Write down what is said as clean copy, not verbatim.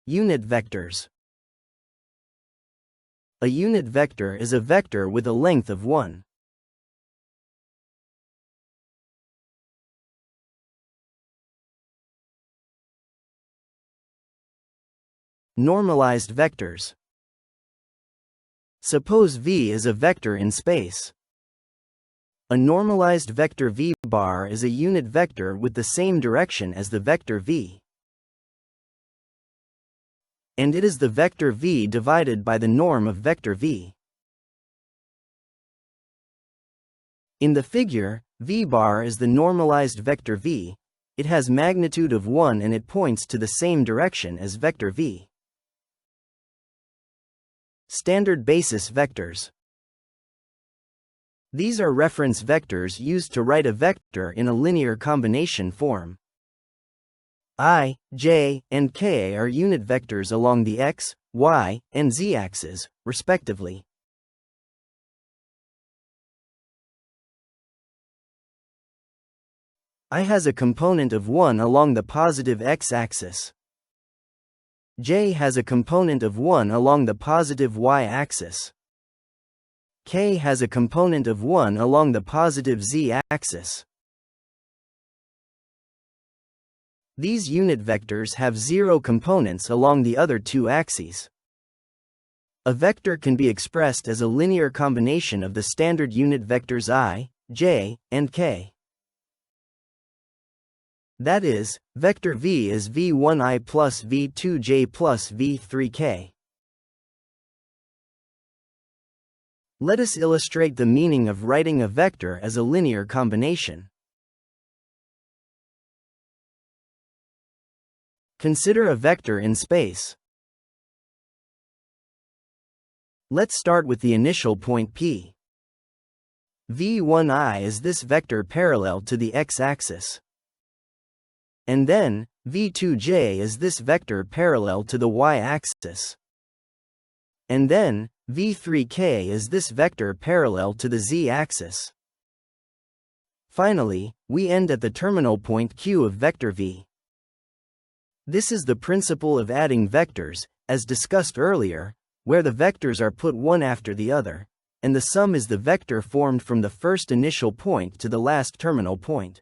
Unit vectors. A unit vector is a vector with a length of 1. Normalized vectors. Suppose V is a vector in space. A normalized vector V bar is a unit vector with the same direction as the vector V. And it is the vector V divided by the norm of vector V. In the figure, V bar is the normalized vector V. It has magnitude of 1 and it points to the same direction as vector V. Standard basis vectors. These are reference vectors used to write a vector in a linear combination form. I, j, and k are unit vectors along the x, y, and z axes, respectively. I has a component of 1 along the positive x-axis. J has a component of 1 along the positive y-axis. K has a component of 1 along the positive z-axis. These unit vectors have 0 components along the other two axes. A vector can be expressed as a linear combination of the standard unit vectors I, j, and k. That is, vector v is v1i plus v2j plus v3k. Let us illustrate the meaning of writing a vector as a linear combination. Consider a vector in space. Let's start with the initial point P. v1i is this vector parallel to the x-axis. And then, v2j is this vector parallel to the y-axis. And then, v3k is this vector parallel to the z-axis. Finally, we end at the terminal point Q of vector v. This is the principle of adding vectors, as discussed earlier, where the vectors are put one after the other, and the sum is the vector formed from the first initial point to the last terminal point.